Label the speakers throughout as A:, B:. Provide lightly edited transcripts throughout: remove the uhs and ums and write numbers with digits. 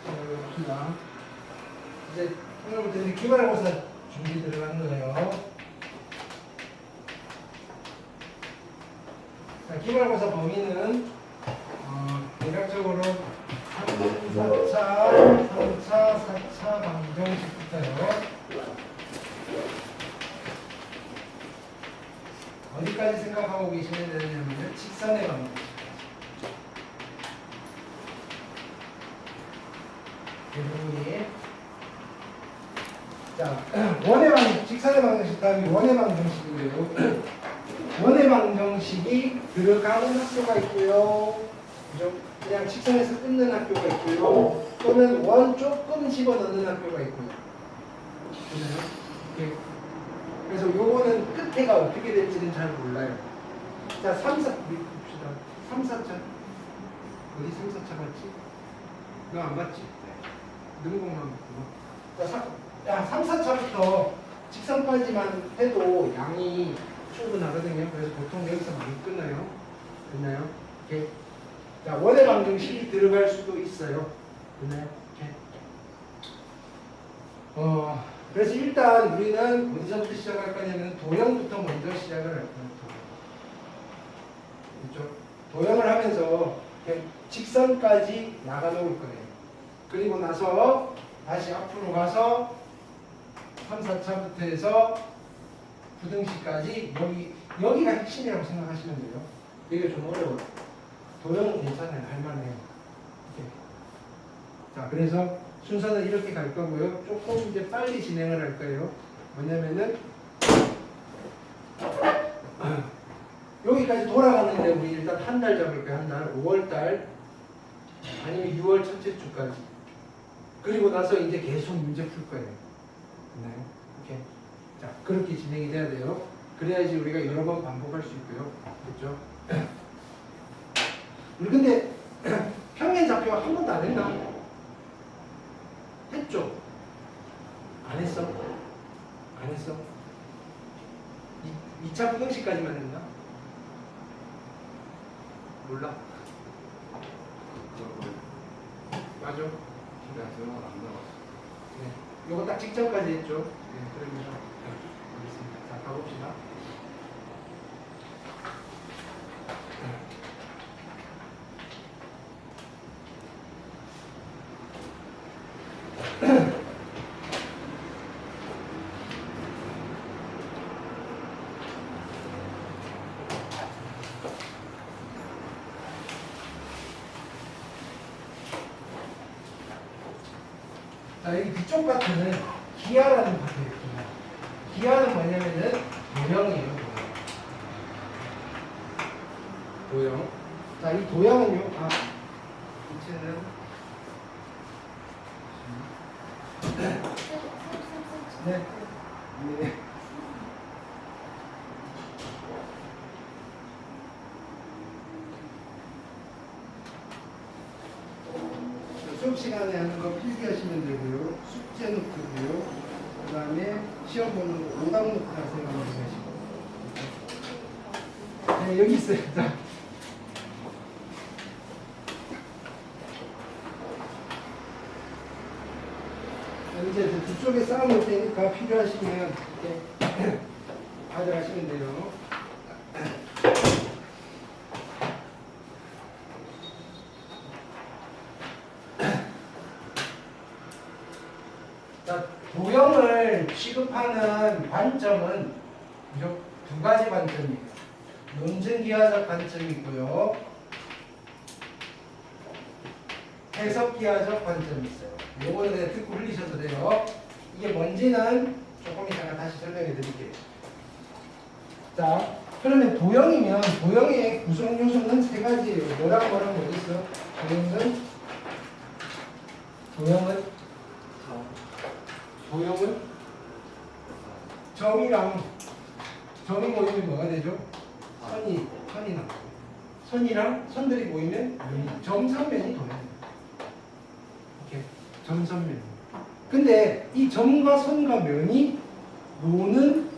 A: 봅시다. 이제 오늘부터 이제 기말고사 준비 들어가는 거예요. 자, 기말고사 범위는 대략적으로 3차, 4차 방정식부터요. 어디까지 생각하고 계시면 되냐면요. 직선의 방정식. 이 부분이. 자, 원의 방정식, 직선의 방정식 다음에 원의 방정식이고요. 원의 방정식이 들어가는 학교가 있고요. 그죠? 그냥 직선에서 끊는 학교가 있고요. 또는 원 조금 집어넣는 학교가 있고요. 그죠? 이렇게. 그래서 요거는 끝에가 어떻게 될지는 잘 몰라요. 자, 3, 4, 봅시다. 3, 4차. 어디 3, 4차 봤지? 너 안 봤지? 능공만 봤구나. 자, 3, 4차부터 직선까지만 해도 양이 충분하거든요. 그래서 보통 여기서 많이 끝나요. 됐나요? 이렇게. 자, 원의 방정식이 들어갈 수도 있어요. 됐나요? 이렇게. 그래서 일단 우리는 어디서부터 시작할 거냐면 도형부터 먼저 시작을 할 거예요. 그렇죠? 도형을 하면서 직선까지 나가 놓을 거예요. 그리고 나서 다시 앞으로 가서 3, 4차부터 해서 부등식까지 여기가 핵심이라고 생각하시면 돼요. 이게 좀 어려워요. 도형은 괜찮아요. 할만해요. 이렇게. 자, 그래서 순서는 이렇게 갈 거고요. 조금 이제 빨리 진행을 할 거예요. 뭐냐면은 여기까지 돌아가는데 우리 일단 한 달 잡을 거예요. 한 달. 5월달 아니면 6월 첫째 주까지. 그리고 나서 이제 계속 문제 풀 거예요. 네. 이렇게. 자, 그렇게 진행이 돼야 돼요. 그래야지 우리가 여러 번 반복할 수 있고요. 그렇죠? 우리 근데 평행 좌표 한 번도 안 했나? 했죠? 안 했어? 안 했어? 2차 부등식까지만 했나? 몰라? 맞아? 네. 요거 딱 직전까지 했죠? 네, 그러면서 알겠습니다. 자, 가봅시다. 자, 여기 뒤쪽 파트는 기하라는 파트예요. 기하는 뭐냐면은 도형이에요. 도형. 자, 이 도형은요. 이체는 네. 네. 수업 시간에 하는 거 필기하시면 되고요. 숙제 노트고요. 그 다음에 시험 보는 거 오답 노트 생각하시면 되시고. 네, 여기 있어요. 자. 이제 뒤쪽에 쌓아놓을 테니까 필요하시면 이렇게 가져가시면 돼요. 자, 도형을 취급하는 관점은 두 가지 관점이에요. 논증기하적 관점이 있고요. 해석기하적 관점이 있어요. 요거는 그냥 듣고 흘리셔도 돼요. 이게 뭔지는 조금 이따가 다시 설명해 드릴게요. 자, 그러면 도형이면 도형의 구성 요소는 세 가지예요. 뭐랑 뭐디 있어? 도형은 점이랑 점이 모이면 뭐가 되죠? 선이 나고 선이랑 선들이 모이면 면이 점선면이 도형이에요. 이렇게 점선면. 근데 이 점과 선과 면이 노는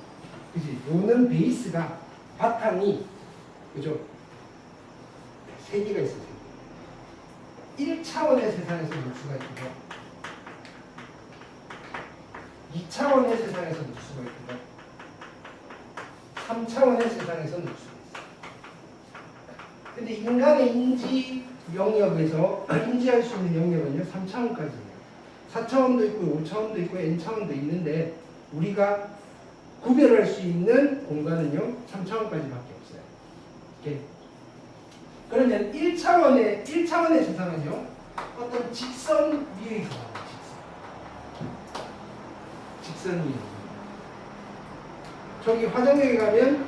A: 베이스가 바탕이 그죠? 세 개가 있어요. 1차 1차원의 세상에서 놀 수가 있고요. 2차원의 세상에서 놀 수가 있고요. 3차원의 세상에서 놀 수가 있어요. 근데 인간의 인지 영역에서 인지할 수 있는 영역은요 3차원까지예요. 4차원도 있고 5차원도 있고 n차원도 있는데 우리가 구별할 수 있는 공간은요 3차원까지밖에 없어요. 오케이. 그러면 1차원의 세상은요 어떤 직선 위에 있어요. 직선 위에. 저기 화정역에 가면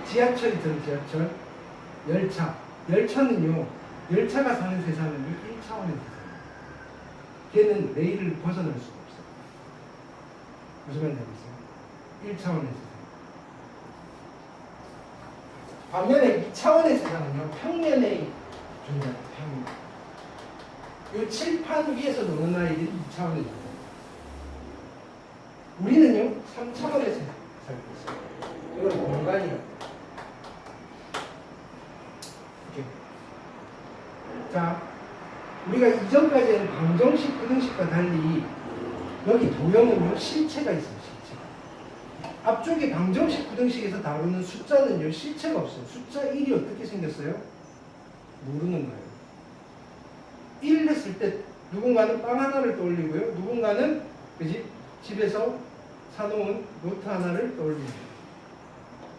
A: 지하철이 있잖아요. 지하철. 열차는요 열차가 사는 세상은 1차원의 세상. 걔는 레일을 벗어날 수가 없어요. 무슨 말인지 알겠어요? 1차원의 세상. 반면에 2차원의 세상은요, 평면에 존재해요. 평면. 이 칠판 위에서 노는 아이들이 2차원의 세상. 우리는요, 3차원의 세상 살고 있어요. 이건 공간이에요. 자, 우리가 이전까지는 방정식, 구등식과 달리 여기 도형은요 실체가 있어요. 실체. 앞쪽에 방정식, 구등식에서 다루는 숫자는요 실체가 없어요. 숫자 1이 어떻게 생겼어요? 모르는 거예요. 1 했을 때 누군가는 빵 하나를 떠올리고요. 누군가는 그지 집에서 사놓은 노트 하나를 떠올리는 거예요.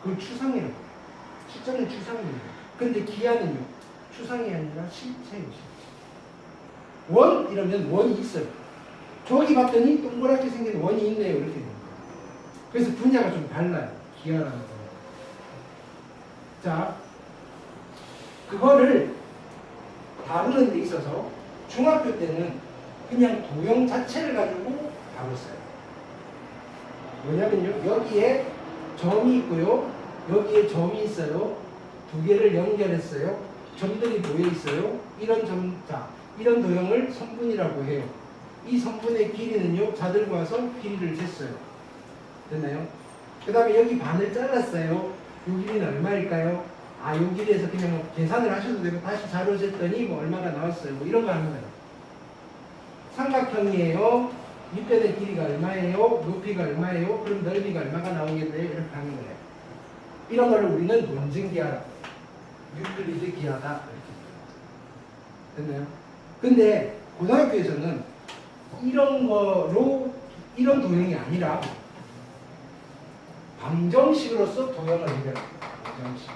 A: 그걸 추상이라고 해요. 숫자는 추상이에요. 근데 기하는요 추상이 아니라 실체예요. 실체. 원 이러면 원이 있어요. 저기 봤더니 동그랗게 생긴 원이 있네요. 이렇게 됩니다. 그래서 분야가 좀 달라요. 기하라는 거. 자, 그거를 다루는 데 있어서 중학교 때는 그냥 도형 자체를 가지고 다뤘어요. 뭐냐면요. 여기에 점이 있고요. 여기에 점이 있어요. 두 개를 연결했어요. 점들이 모여 있어요. 이런 점, 자, 이런 도형을 선분이라고 해요. 이 선분의 길이는요, 자들고 와서 길이를 쟀어요. 됐나요? 그 다음에 여기 반을 잘랐어요. 이 길이는 얼마일까요? 아, 이 길이에서 그냥 뭐 계산을 하셔도 되고, 다시 자로 쟀더니 뭐 얼마가 나왔어요. 뭐 이런 거 하는 거예요. 삼각형이에요. 밑변의 길이가 얼마예요? 높이가 얼마예요? 그럼 넓이가 얼마가 나오겠네요? 이렇게 하는 거예요. 이런 걸 우리는 논증기하라고 해요. 유클리드 기하다. 이렇게. 됐나요? 근데 고등학교에서는 이런 거로 이런 도형이 아니라 방정식으로서 도형을 해결합니다. 방정식.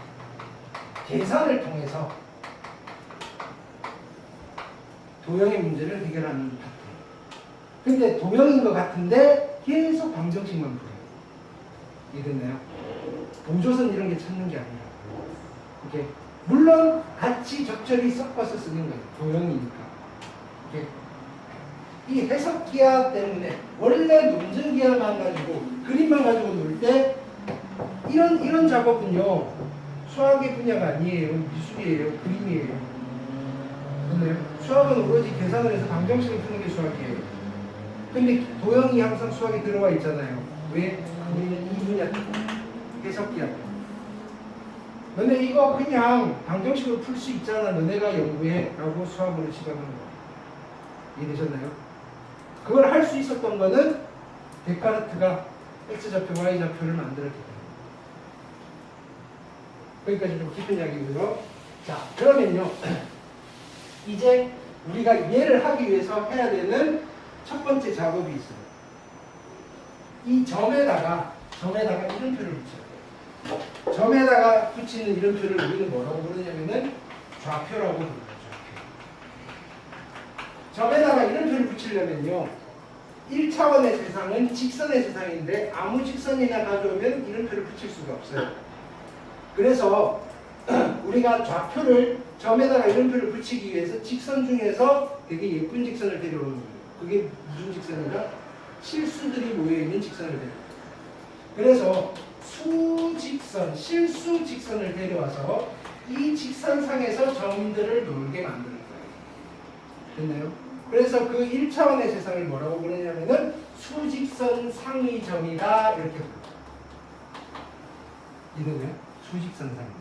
A: 계산을 통해서 도형의 문제를 해결하는 파트. 근데 도형인 것 같은데 계속 방정식만 풀어요. 이해됐나요? 보조선 이런 게 찾는 게 아니라. 이렇게 물론 같이 적절히 섞어서 쓰는 거예요. 도형이니까. 이렇게. 이 해석기하 때문에 원래 논증기하만 가지고 그림만 가지고 놀 때 이런 작업은요 수학의 분야가 아니에요. 미술이에요. 그림이에요. 근데 수학은 오로지 계산을 해서 방정식을 푸는 게 수학이에요. 근데 도형이 항상 수학에 들어와 있잖아요. 왜? 우리는 이 분야 해석기하. 너네 이거 그냥 방정식으로 풀 수 있잖아. 너네가 연구해. 라고 수학으로 집어넣는 거. 이해되셨나요? 그걸 할 수 있었던 거는 데카르트가 X좌표, Y좌표를 만들었기 때문에. 거기까지 좀 깊은 이야기고요. 자, 그러면요. 이제 우리가 얘를 하기 위해서 해야 되는 첫 번째 작업이 있어요. 이 점에다가 이름표를 붙여요. 점에다가 붙이는 이름표를 우리는 뭐라고 부르냐면은 좌표라고 부릅니다. 점에다가 이름표를 붙이려면요 1차원의 세상은 직선의 세상인데 아무 직선이나 가져오면 이름표를 붙일 수가 없어요. 그래서 우리가 좌표를 점에다가 이름표를 붙이기 위해서 직선 중에서 되게 예쁜 직선을 데려오는 거예요. 그게 무슨 직선이냐? 실수들이 모여있는 직선을 데려와요. 그래서 수직선, 실수직선을 데려와서 이 직선상에서 점들을 놀게 만드는 거예요. 됐나요? 그래서 그 1차원의 세상을 뭐라고 부르냐면은 수직선 상의 점이다 이렇게 불러요. 이해되나요? 수직선 상의 점.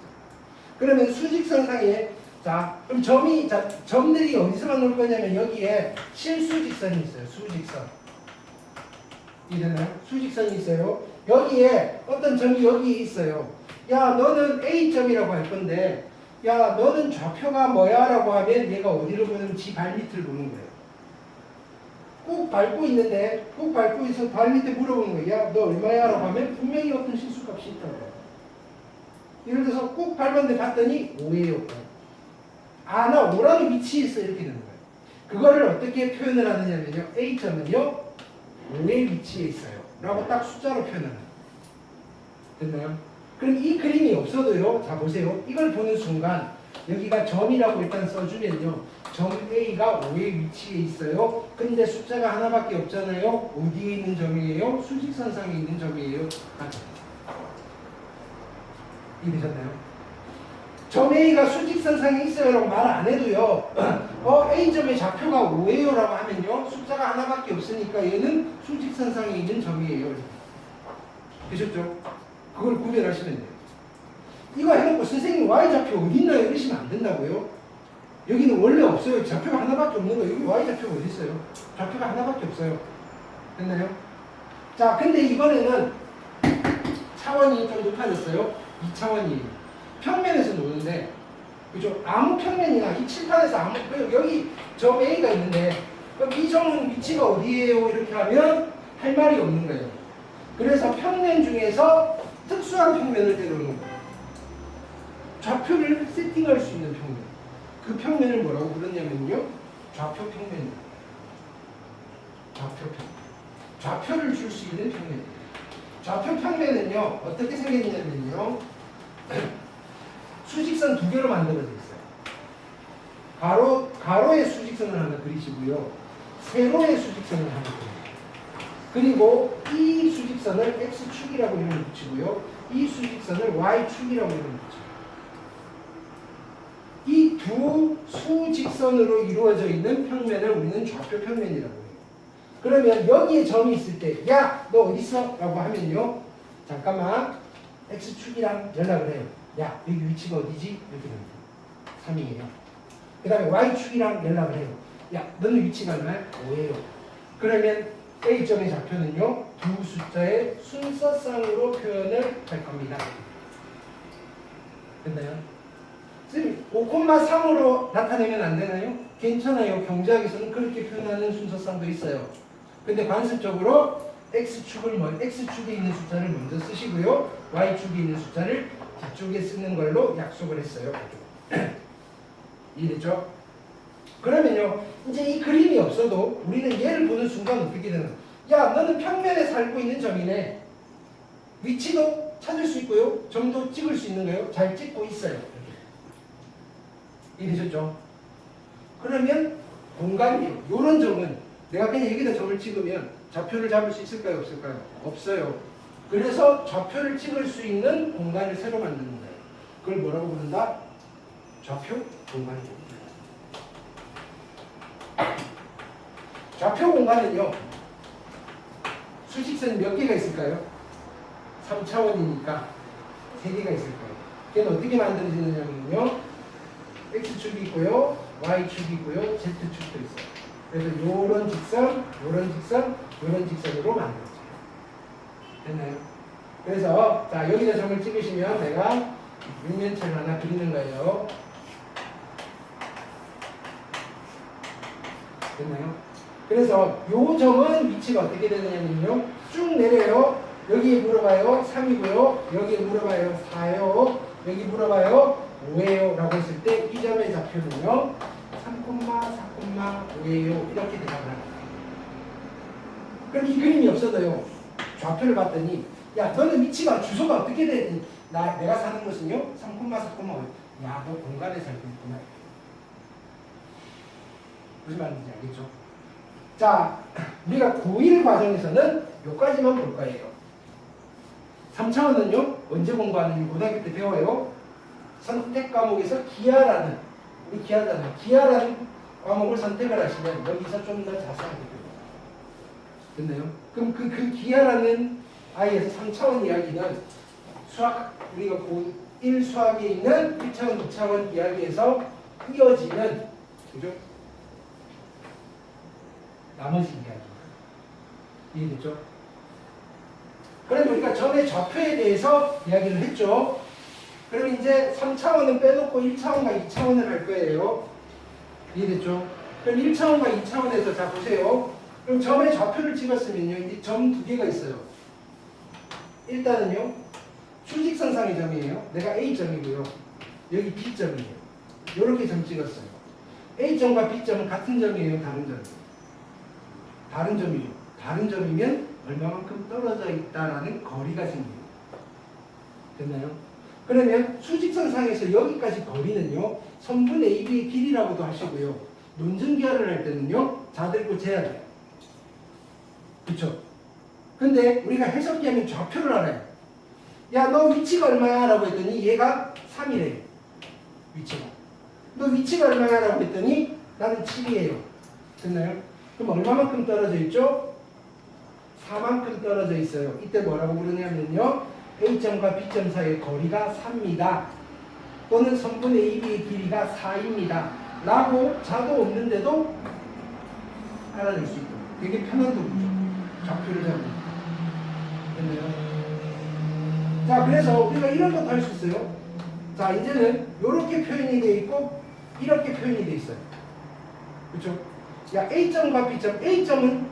A: 그러면 수직선 상에 자, 그럼 점들이 어디서만 올 거냐면 여기에 실수직선이 있어요. 수직선. 이해되나요? 수직선이 있어요. 여기에 어떤 점이 여기 있어요. 야, 너는 A점이라고 할 건데, 야, 너는 좌표가 뭐야? 라고 하면 얘가 어디를 보냐면 지 발밑을 보는 거예요. 꾹 밟고 있는데, 꾹 밟고 있어 발밑에 물어보는 거예요. 야, 너 얼마야? 라고 하면 분명히 어떤 실수값이 있다고. 예를 들어서 꾹 밟았는데 봤더니 5예요. 아, 나 5라는 위치에 있어. 이렇게 되는 거예요. 그거를 어떻게 표현을 하느냐면요. A점은요, 5의 위치에 있어요. 라고 딱 숫자로 표현을 해요. 됐나요? 그럼 이 그림이 없어도요. 자, 보세요. 이걸 보는 순간 여기가 점이라고 일단 써주면요. 점 A가 5의 위치에 있어요. 근데 숫자가 하나밖에 없잖아요. 어디에 있는 점이에요? 수직선상에 있는 점이에요. 이해되셨나요? 점 A가 수직선상에 있어요 라고 말 안 해도요. A점의 좌표가 5예요 라고 하면요. 숫자가 하나밖에 없으니까 얘는 수직선상에 있는 점이에요. 되셨죠? 그걸 구별하시면 돼요. 이거 해놓고 선생님 Y좌표 어디 있나요? 이러시면 안 된다고요. 여기는 원래 없어요. 좌표가 하나밖에 없는 거예요. 여기 Y좌표가 어디 있어요? 좌표가 하나밖에 없어요. 됐나요? 자, 근데 이번에는 차원이 좀 높아졌어요. 2차원이에요. 평면에서 노는데, 그죠? 아무 평면이나 이 칠판에서 아무, 여기 점 A가 있는데, 그럼 이 점은 위치가 어디예요? 이렇게 하면 할 말이 없는 거예요. 그래서 평면 중에서 특수한 평면을 때려놓는 거예요. 좌표를 세팅할 수 있는 평면. 그 평면을 뭐라고 부르냐면요. 좌표 평면이에요. 좌표 평면. 좌표를 줄 수 있는 평면이에요. 좌표 평면은요. 어떻게 생겼냐면요. 수직선 두 개로 만들어져 있어요. 가로의 수직선을 하나 그리시고요. 세로의 수직선을 하나 그리세요. 그리고 이 수직선을 X축이라고 이름을 붙이고요. 이 수직선을 Y축이라고 이름을 붙여요. 이 두 수직선으로 이루어져 있는 평면을 우리는 좌표 평면이라고 해요. 그러면 여기에 점이 있을 때, 야, 너 어디 있어? 라고 하면요. 잠깐만, X축이랑 연락을 해요. 야, 여기 위치가 어디지? 이렇게 됩니다. 3이에요. 그 다음에 Y축이랑 연락을 해요. 야, 너는 위치가 얼마야? 5예요. 그러면 A점의 좌표는요, 두 숫자의 순서상으로 표현을 할 겁니다. 됐나요? 5,3으로 나타내면 안 되나요? 괜찮아요. 경제학에서는 그렇게 표현하는 순서상도 있어요. 근데 관습적으로 X축에 있는 숫자를 먼저 쓰시고요. Y축에 있는 숫자를 뒤쪽에 쓰는 걸로 약속을 했어요. 이해됐죠? 그러면요. 이제 이 그림이 없어도 우리는 얘를 보는 순간 어떻게 되나? 야, 너는 평면에 살고 있는 점이네. 위치도 찾을 수 있고요. 점도 찍을 수 있는 거예요. 잘 찍고 있어요. 이해되셨죠? 그러면 공간이요. 요런 점은 내가 그냥 여기다 점을 찍으면 좌표를 잡을 수 있을까요? 없을까요? 없어요. 그래서 좌표를 찍을 수 있는 공간을 새로 만드는 거예요. 그걸 뭐라고 부른다? 좌표 공간이라고 부른다. 좌표 공간은요. 수직선이 몇 개가 있을까요? 3차원이니까 3개가 있을 거예요. 걔는 어떻게 만들어지느냐면요. X축이 있고요. Y축이 있고요. Z축도 있어요. 그래서 요런 직선, 요런 직선, 요런 직선으로 만들어져요. 됐나요? 그래서 자, 여기다 점을 찍으시면 내가 육면체를 하나 그리는 거예요. 됐나요? 그래서 요 점은 위치가 어떻게 되느냐면요. 쭉 내려요. 여기에 물어봐요. 3이고요. 여기에 물어봐요. 4요. 여기 물어봐요. 5예요 라고 했을 때 이 점의 좌표는요 3,4,5예요 이렇게 대답을 합니다. 그럼 이 그림이 없어도요 좌표를 봤더니 야, 너는 위치가 주소가 어떻게 돼? 내가 사는 곳은요 3,4,5. 야, 너 공간에 살고 있구나. 무슨 말인지 알겠죠? 자, 우리가 고1 과정에서는 여기까지만 볼 거예요. 3차원은요 언제 공부하는지 고등학교 때 배워요. 선택 과목에서 기하라는 과목을 선택을 하시면 여기서 좀 더 자세하게 배워요. 됐나요? 그럼 그 기하라는 아이에서 3차원 이야기는 수학, 우리가 고1 수학에 있는 1차원, 2차원 이야기에서 이어지는 그죠? 나머지 이야기. 이해됐죠? 그럼 우리가 전에 좌표에 대해서 이야기를 했죠. 그럼 이제 3차원은 빼놓고 1차원과 2차원을 할 거예요. 이해됐죠? 그럼 1차원과 2차원에서 자 보세요. 그럼 점의 좌표를 찍었으면요. 이 점 두 개가 있어요. 일단은요. 수직선상의 점이에요. 내가 A점이고요. 여기 B점이에요. 이렇게 점 찍었어요. A점과 B점은 같은 점이에요. 다른 점이에요. 다른 점이에요. 다른 점이면 얼마만큼 떨어져 있다라는 거리가 생겨요. 됐나요? 그러면 수직선상에서 여기까지 거리는요. 선분 AB의 길이라고도 하시고요. 논증기하를 할 때는요. 자들고 재야 돼요. 그쵸? 근데 우리가 해석기하면 좌표를 알아요. 야, 너 위치가 얼마야? 라고 했더니 얘가 3이래요. 위치가. 너 위치가 얼마야? 라고 했더니 나는 7이에요. 됐나요? 그럼 얼마만큼 떨어져 있죠? 4만큼 떨어져 있어요. 이때 뭐라고 부르냐면요. A점과 B점 사이의 거리가 4입니다. 또는 선분 AB의 길이가 4입니다. 라고 자도 없는데도 알아낼 수 있고 되게 편한 도구죠. 좌표를 잡는. 됐나요? 자, 그래서 우리가 이런 것도 할 수 있어요. 자, 이제는 이렇게 표현이 되어 있고 이렇게 표현이 되어 있어요. 그렇죠? 야, A점과 B점, A점은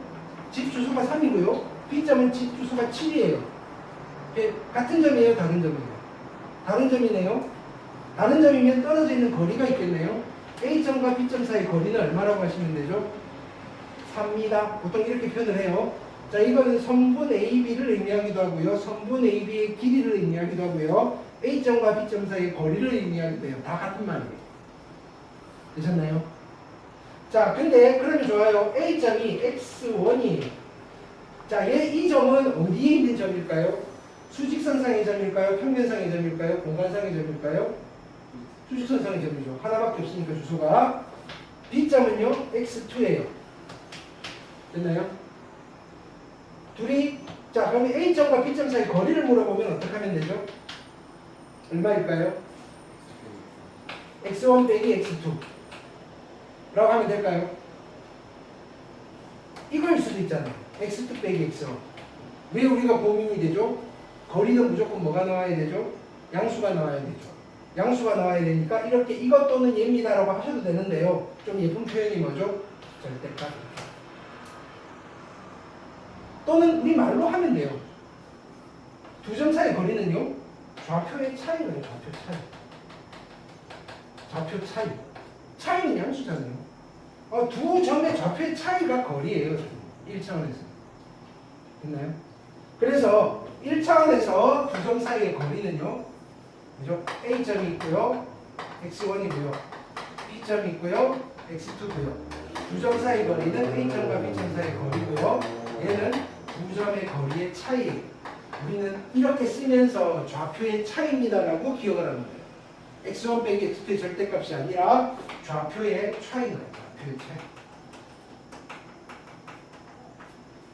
A: 집 주소가 3이고요. B점은 집 주소가 7이에요. 같은 점이에요? 다른 점이에요? 다른 점이네요. 다른 점이면 떨어져 있는 거리가 있겠네요. A점과 B점 사이 거리는 얼마라고 하시면 되죠? 3입니다. 보통 이렇게 표현을 해요. 자, 이거는 선분 AB를 의미하기도 하고요. 선분 AB의 길이를 의미하기도 하고요. A점과 B점 사이의 거리를 의미하기도 해요. 다 같은 말이에요. 되셨나요? 자, 근데 그러면 좋아요. A점이 X1이에요. 자, 이 점은 어디에 있는 점일까요? 수직선상의 점일까요? 평면상의 점일까요? 공간상의 점일까요? 수직선상의 점이죠. 하나밖에 없으니까 주소가. B점은요, X2예요. 됐나요? 둘이, 자, 그러면 A점과 B점 사이 거리를 물어보면 어떻게 하면 되죠? 얼마일까요? X1 빼기 X2 라고 하면 될까요? 이거일 수도 있잖아요. X2 빼기 X1. 왜 우리가 고민이 되죠? 거리는 무조건 뭐가 나와야 되죠? 양수가 나와야 되죠. 양수가 나와야 되니까 이렇게 이것 또는 얘입니다라고 하셔도 되는데요. 좀 예쁜 표현이 뭐죠? 절대값. 또는 우리 말로 하면 돼요. 두 점 사이 거리는요. 좌표의 차이예요. 좌표 차이. 좌표 차이. 차이는 양수잖아요. 두 점의 좌표의 차이가 거리예요. 1차원에서. 됐나요? 그래서 1차원에서 두 점 사이의 거리는요. 그죠? A점이 있고요. X1이고요. B점이 있고요. X2고요. 두 점 사이 거리는 A점과 B점 사이 거리고요. 얘는 두 점의 거리의 차이. 우리는 이렇게 쓰면서 좌표의 차이입니다라고 기억을 하는 거예요. X1 빼기 X2의 절대값이 아니라 좌표의 차이는 좌표의 차이.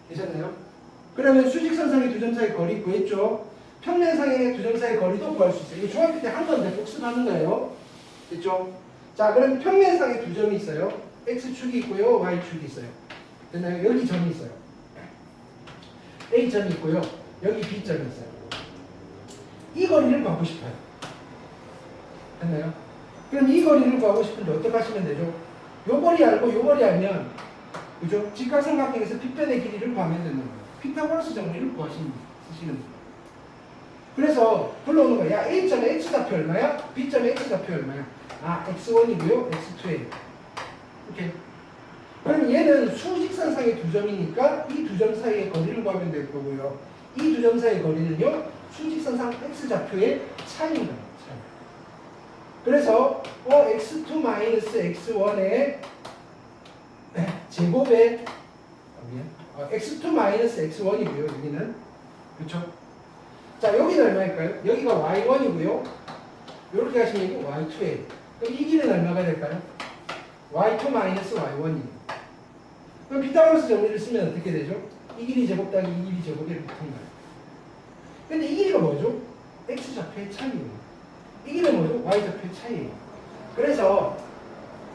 A: 되셨나요? 그러면 수직선상의 두 점 사이 거리 구했죠? 평면상의 두 점 사이 거리도 구할 수 있어요. 이거 중학교 때 한 건데 복습하는 거예요. 됐죠? 자, 그럼 평면상에 두 점이 있어요. X축이 있고요. Y축이 있어요. 됐나요? 여기 점이 있어요. A점이 있고요. 여기 B점이 있어요. 이 거리를 구하고 싶어요. 됐나요? 그럼 이 거리를 구하고 싶은데 어떻게 하시면 되죠? 요 거리 알고 요 거리 알면 그죠? 직각삼각형에서 빗변의 길이를 구하면 되는 거예요. 피타고라스 정리를 구하시는 거예요. 그래서 불러오는 거야. 야, A점의 X좌표 얼마야? B점의 X좌표 얼마야? 아, X1이고요. X2예요. 이렇게. 그럼 얘는 수직선상의 두 점이니까 이 두 점 사이의 거리를 구하면 될 거고요. 이 두 점 사이의 거리는요. 수직선상 X좌표의 차이입니다. 차이. 그래서 X2 X1의 제곱의 X2 X1이고요. 여기는. 그렇죠? 자, 여기는 얼마일까요? 여기가 Y1이고요. 이렇게 하시면 이게 Y2예요. 그럼 이 길은 얼마가 될까요? Y2 Y1이에요. 그럼 피타고라스 정리를 쓰면 어떻게 되죠? 이 길이 제곱 더하기 이 길이 제곱이 이렇게 붙은 거예요. 근데 이 길이가 뭐죠? X좌표의 차이예요. 이 길은 뭐죠? Y좌표의 차이예요. 그래서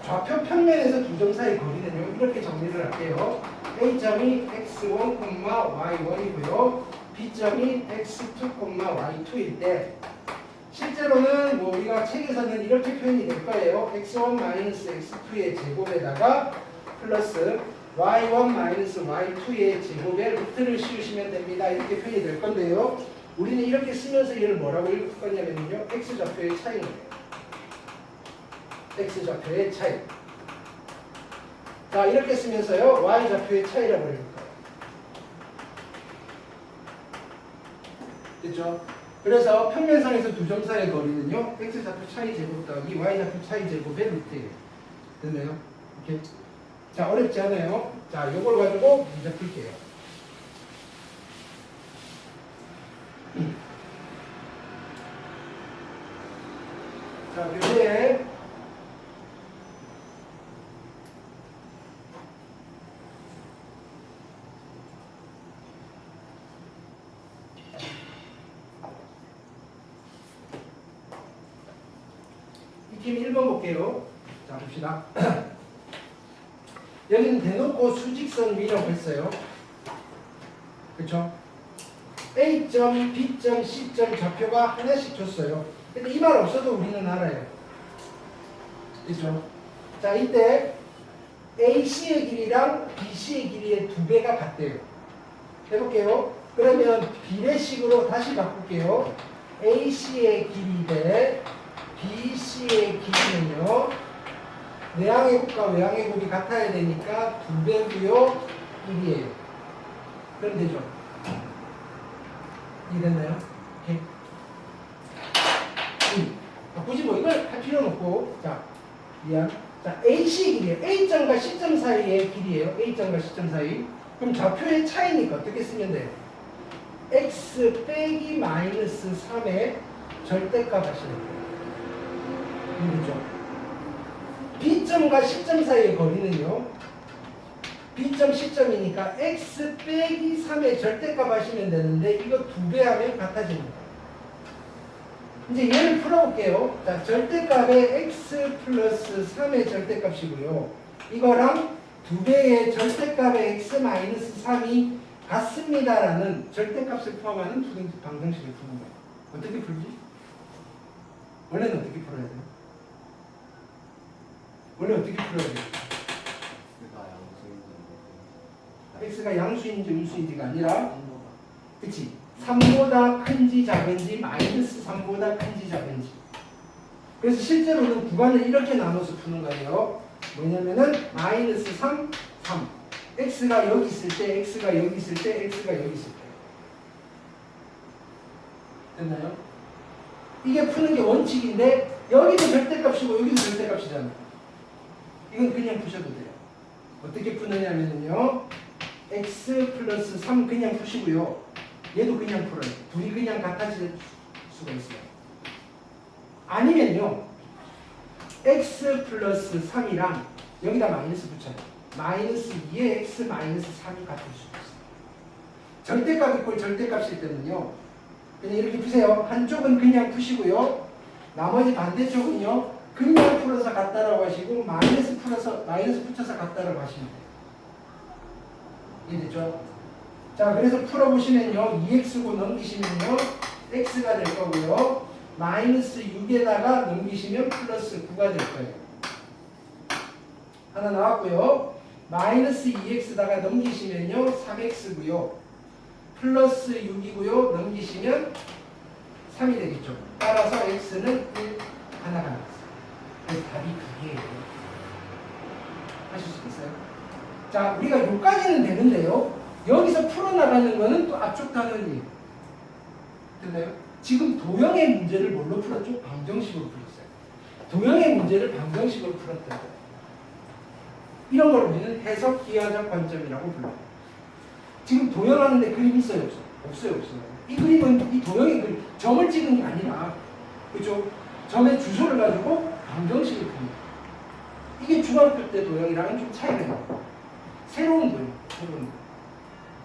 A: 좌표 평면에서 두 점 사이 거리는요. 이렇게 정리를 할게요. A점이 x1, y1이고요. B점이 x2, y2일 때 실제로는 뭐 우리가 책에서는 이렇게 표현이 될 거예요. x1 x2의 제곱에다가 플러스 y1 y2의 제곱에 루트를 씌우시면 됩니다. 이렇게 표현이 될 건데요. 우리는 이렇게 쓰면서 얘를 뭐라고 읽을 거냐면요. x좌표의 차이인 거예요. x좌표의 차이. 자, 이렇게 쓰면서요. y좌표의 차이라고 읽을 거예요. 됐죠? 그래서 평면상에서 두 점 사이의 거리는요. x좌표 차이 제곱 더하기 y좌표 차이 제곱의 루트예요. 됐나요? 이렇게. 자, 어렵지 않아요? 자, 요걸 가지고 문제 풀게요. 자, 교재에 익힘 1번 볼게요. 자, 봅시다. 여기는 대놓고 수직선 위라고 했어요. 그쵸? A점, B점, C점 좌표가 하나씩 줬어요. 근데 이 말 없어도 우리는 알아요. 그쵸? 자, 이때 AC의 길이랑 BC의 길이의 2배가 같대요. 해볼게요. 그러면 비례식으로 다시 바꿀게요. AC의 길이 대 BC의 길이는요. 내항의 곱과 외항의 곱이 같아야 되니까 2배고요. 1이에요. 그럼 되죠? 이해됐나요? 오케이. 굳이 뭐 이걸 할 필요는 없고. 자, 미안. 자, AC 길이에요. A점과 C점 사이의 길이에요. A점과 C점 사이. 그럼 좌표의 차이니까 어떻게 쓰면 돼요? X 빼기 마이너스 3의 절대값 하시는 거예요. 이거죠. B점과 C점 사이의 거리는요. B점, C점이니까 X 빼기 3의 절대값 하시면 되는데 이거 2배 하면 같아집니다. 이제 얘를 풀어볼게요. 자, 절대값의 X 플러스 3의 절대값이고요. 이거랑 2배의 절대값의 X 마이너스 3이 같습니다라는 절대값을 포함하는 방정식을 푸는 거예요. 어떻게 풀지? 원래는 어떻게 풀어야 돼요? 원래 어떻게 풀어야 돼요? x가 양수인지 음수인지가 아니라, 그치? 3보다 큰지 작은지 마이너스 3보다 큰지 작은지. 그래서 실제로는 구간을 이렇게 나눠서 푸는 거예요. 뭐냐면은 마이너스 3, 3. x가 여기 있을 때, x가 여기 있을 때, x가 여기 있을 때. 됐나요? 이게 푸는 게 원칙인데 여기도 절대값이고 여기도 절대값이잖아요. 이건 그냥 푸셔도 돼요. 어떻게 푸느냐면요. x 플러스 3 그냥 푸시고요. 얘도 그냥 풀어요. 둘이 그냥 같아질 수가 있어요. 아니면요. x 플러스 3이랑 여기다 마이너스 붙여요. 마이너스 2의 x 마이너스 3이 같을 수가 있어요. 절대값 이꼴 절대값일 때는요. 그냥 이렇게 푸세요. 한쪽은 그냥 푸시고요. 나머지 반대쪽은요. 그냥 풀어서 같다라고 하시고 마이너스 풀어서 마이너스 붙여서 같다라고 하시면 돼요. 이해됐죠? 자, 그래서 풀어보시면요. 2x고 넘기시면요. x가 될 거고요. 마이너스 6에다가 넘기시면 플러스 9가 될 거예요. 하나 나왔고요. 마이너스 2x다가 넘기시면요. 3x고요. 플러스 6이고요. 넘기시면 3이 되겠죠. 따라서 x는 1 하나가 나왔어요. 그래서 답이 2개예요. 하실 수 있어요? 자, 우리가 여기까지는 되는데요. 여기서 풀어나가는 거는 또 앞쪽 단원이에요. 됐나요? 지금 도형의 문제를 뭘로 풀었죠? 방정식으로 풀었어요. 도형의 문제를 방정식으로 풀었던 거예요. 이런 걸 우리는 해석 기하적 관점이라고 불러요. 지금 도형하는데 그림 있어요? 없어요? 없어요, 없어요. 이 그림은 이 도형의 그림, 점을 찍은 게 아니라, 그죠? 점의 주소를 가지고 방정식을 풉니다. 이게 중학교 때 도형이랑은 좀 차이가 있어요. 새로운 도형, 새로운 도형.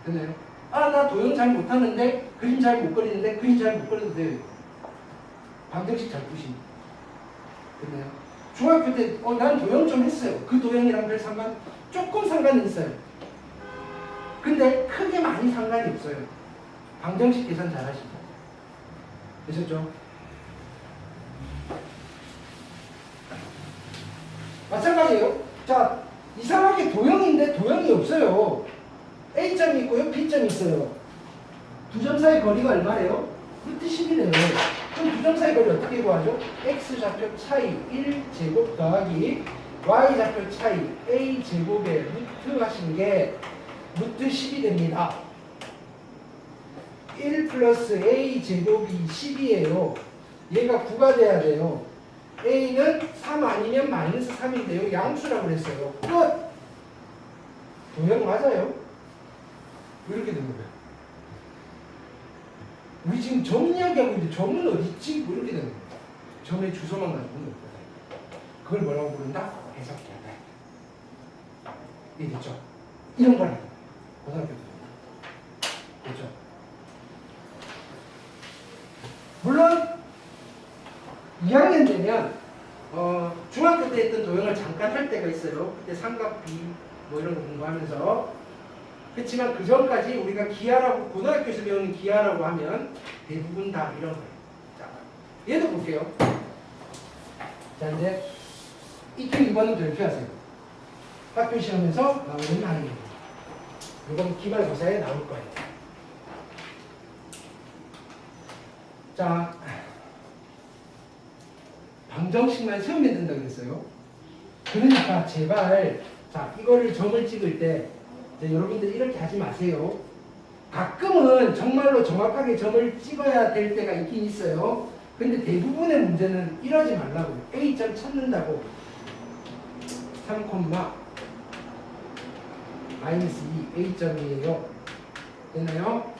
A: 됐나요? 아, 나 도형 잘 못하는데, 그림 잘 못 그리는데, 그림 잘 못 그려도 돼요. 방정식 잘 푸십니다. 됐나요? 중학교 때 난 도형 좀 했어요. 그 도형이랑 별 조금 상관은 있어요. 근데 크게 많이 상관이 없어요. 방정식 계산 잘 하시죠. 되셨죠? 마찬가지예요. 자, 이상하게 도형인데 도형이 없어요. A점이 있고요, B점이 있어요. 두 점 사이 거리가 얼마래요? 루트 10이래요. 그럼 두 점 사이 거리 어떻게 구하죠? X좌표 차이 1제곱 더하기 Y좌표 차이 A제곱에 루트 하신 게 루트 10이 됩니다. 1 플러스 A제곱이 10이에요. 얘가 9가 돼야 돼요. A는 3 아니면 마이너스 3인데요. 양수라고 그랬어요. 끝! 도형 맞아요. 이렇게 되는 거예요. 우리 지금 점 이야기하고 있는데 점은 어디 있지? 뭐 이렇게 되는 거예요. 점의 주소만 가지고는 없거든요. 그걸 뭐라고 부른다? 해석해야 돼. 이해됐죠? 이런 거라고. 고등학교 때. 그렇죠? 물론 2학년 되면 중학교 때 했던 도형을 잠깐 할 때가 있어요. 그때 삼각비 뭐 이런 거 공부하면서. 그렇지만 그 전까지 우리가 기하라고 고등학교에서 배우는 기하라고 하면 대부분 다 이런 거예요. 자, 얘도 볼게요. 자, 이제 2표 2번은 별표하세요. 학교 시험에서 나오는 말이에요. 이건 기말고사에 나올 거예요. 자, 방정식만 세우면 된다고 그랬어요. 그러니까 제발, 자, 이거를 점을 찍을 때 여러분들 이렇게 하지 마세요. 가끔은 정말로 정확하게 점을 찍어야 될 때가 있긴 있어요. 근데 대부분의 문제는 이러지 말라고요. A점 찾는다고 3, 마이너스 2 A점이에요. 됐나요?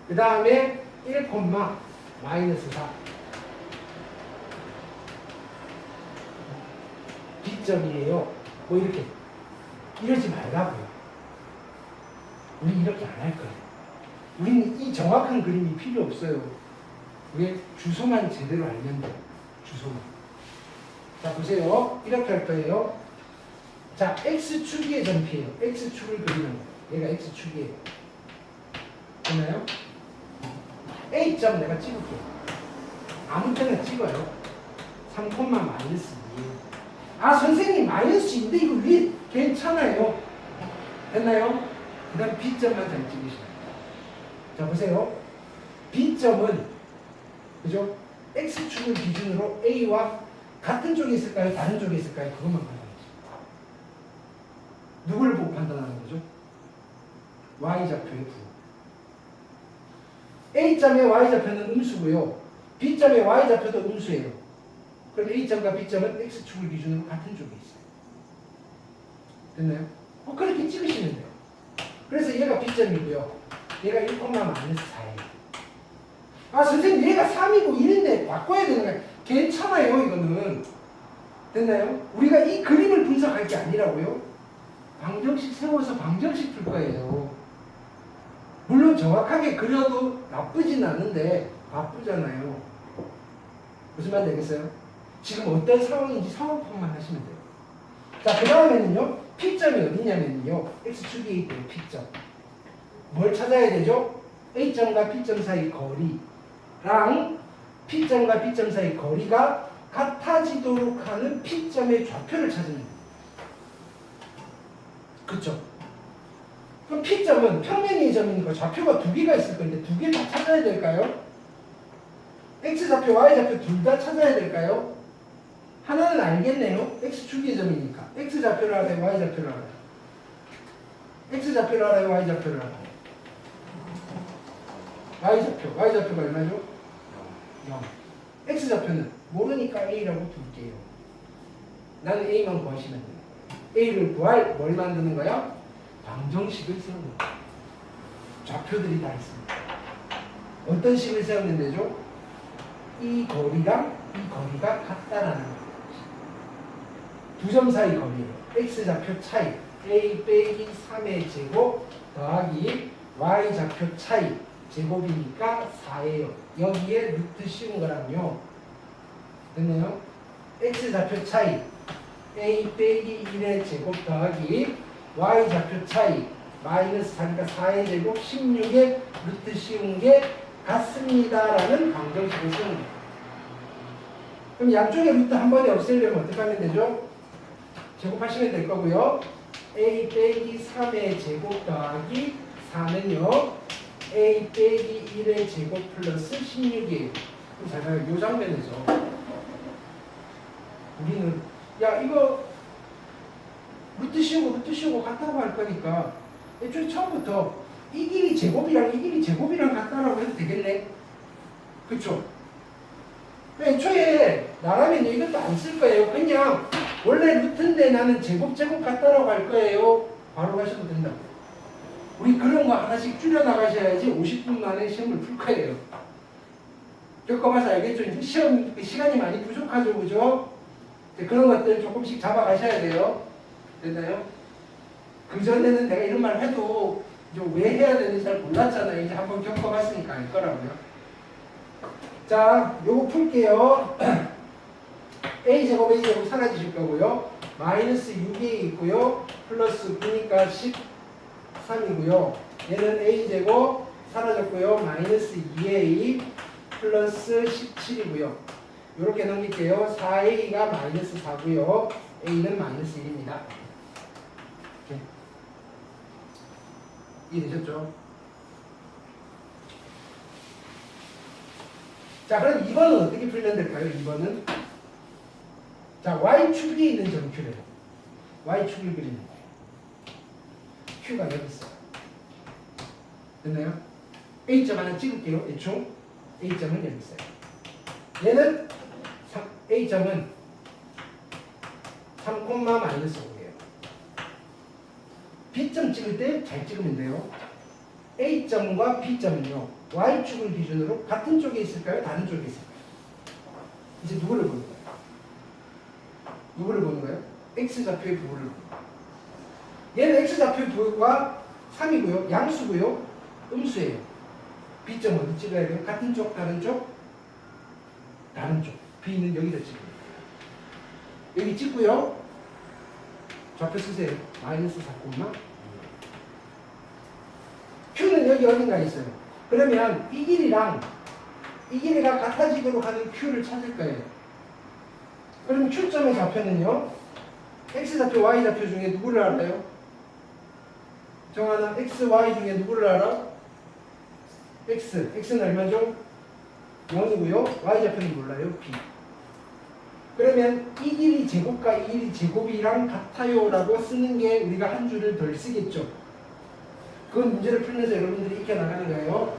A: 그 다음에 1, 마이너스 4 B점이에요. 뭐 이렇게 이러지 말라고요. 우리 이렇게 안 할 거예요. 우리는 이 정확한 그림이 필요 없어요. 왜? 주소만 제대로 알면 돼요. 주소만. 자, 보세요. 이렇게 할 거예요. 자, X축의 점피예요. X축을 그리는 거예요. 얘가 X축이에요. 됐나요? A점 내가 찍을게요. 아무 때나 찍어요. 3, 마이너스 2. 아, 선생님 마이너스 2인데 이거 위에 괜찮아요. 됐나요? 그 다음 B점만 잘 찍으시면 돼요. 자, 보세요. B점은, 그죠? X축을 기준으로 A와 같은 쪽에 있을까요? 다른 쪽에 있을까요? 그것만 판단하시죠. 누구를 보고 판단하는 거죠? Y좌표의 부. A점의 Y좌표는 음수고요. B점의 Y좌표도 음수예요. 그럼 A점과 B점은 X축을 기준으로 같은 쪽에 있어요. 됐나요? 그렇게 찍으시면 돼요. 그래서 얘가 B점이고요. 얘가 1, 마이너스 4예요. 아, 선생님 얘가 3이고 1인데 바꿔야 되는 거야. 괜찮아요, 이거는. 됐나요? 우리가 이 그림을 분석할 게 아니라고요. 방정식 세워서 방정식 풀 거예요. 물론 정확하게 그려도 나쁘진 않은데 바쁘잖아요. 무슨 말 되겠어요? 지금 어떤 상황인지 상황 파악만 하시면 돼요. 자, 그 다음에는요. P점이 어디냐면요. X축이 있대요. P점. 뭘 찾아야 되죠? A점과 B점 사이 거리랑 P점과 B점 사이 거리가 같아지도록 하는 P점의 좌표를 찾는 거예요. 그쵸? 그럼 P점은 평면의 점이니까 좌표가 두 개가 있을 건데 두 개 다 찾아야 될까요? X좌표, Y좌표 둘 다 찾아야 될까요? 하나는 알겠네요. X축의 점이니까. X좌표를 알아요? Y좌표를 알아요? X좌표를 알아요? Y좌표를 알아요? Y좌표가 얼마죠? 0. X좌표는 모르니까 A라고 둘게요. 나는 A만 구하시면 돼요. A를 구할 뭘 만드는 거야? 방정식을 세우는 거예요. 좌표들이 다 있습니다. 어떤 식을 세우면 되죠? 이 거리랑 이 거리가 같다라는 거예요. 두 점 사이 거리예요. X좌표 차이 A 빼기 3의 제곱 더하기 Y좌표 차이 제곱이니까 4예요. 여기에 루트 씌운 거랑요. 됐나요? x좌표 차이 a 빼기 1의 제곱 더하기 y좌표 차이 마이너스 4니까 4의 제곱 16의 루트 씌운 게 같습니다라는 방정식을 쓰는 거예요. 그럼 양쪽의 루트 한 번에 없애려면 어떻게 하면 되죠? 제곱하시면 될 거고요. a 빼기 3의 제곱 더하기 4는요. a 빼기 1의 제곱 플러스 16이에요. 그럼 잘 봐요. 이 장면에서 우리는 야 이거 루트 씌우고 같다고 할 거니까 애초에 처음부터 이 길이 제곱이랑 같다라고 해도 되겠네. 그쵸? 애초에 나라면 이것도 안 쓸 거예요. 그냥 원래 루트인데 나는 제곱 같다라고 할 거예요. 바로 가셔도 된다고. 우리 그런 거 하나씩 줄여 나가셔야지 50분 만에 시험을 풀 거예요. 겪어봐서 알겠죠? 이제 시간이 많이 부족하죠, 그죠? 그런 것들 조금씩 잡아가셔야 돼요. 됐나요? 그전에는 내가 이런 말 해도 왜 해야 되는지 잘 몰랐잖아요. 이제 한번 겪어봤으니까 알 거라고요. 자, 요거 풀게요. a제곱 사라지실 거고요. 마이너스 6이 있고요. 플러스 9니까 13이고요. 얘는 a제곱 사라졌고요. 마이너스 2a 플러스 17이고요. 이렇게 넘길게요. 4a가 마이너스 4고요. a는 마이너스 1입니다. 이렇게. 이해되셨죠? 자, 그럼 2번은 어떻게 풀면 될까요? 2번은 자, y축에 있는 점Q래요. y축을 그리는 거예요. Q가 여기 있어요. 됐나요? A점 하나 찍을게요. 대충 A점은 여기 있어요. 얘는 A점은 3, 마이너스 5예요. B점 찍을 때 잘 찍으면 돼요. A점과 B점은요. Y축을 기준으로 같은 쪽에 있을까요? 다른 쪽에 있을까요? 이제 누구를 보는 거예요? 누구를 보는 거예요? X좌표의 부호를 보는 거예요. 얘는 X좌표의 부호가 3이고요. 양수고요. 음수예요. B점 어디 찍어야 돼요? 같은 쪽, 다른 쪽? 다른 쪽. B는 여기다 찍어요. 여기 찍고요. 좌표 쓰세요. 마이너스 4, Q는 여기 어딘가에 있어요. 그러면 이 길이가 같아지도록 하는 Q를 찾을 거예요. 그럼 Q점의 좌표는요. X좌표, Y좌표 중에 누구를 알아요? 정하나 X, Y 중에 누구를 알아? X는 얼마죠? 0이고요. Y좌표는 몰라요. B. 그러면 이 길이 제곱과 이 길이 제곱이랑 같아요 라고 쓰는 게 우리가 한 줄을 덜 쓰겠죠. 그 문제를 풀면서 여러분들이 익혀나가는 거예요.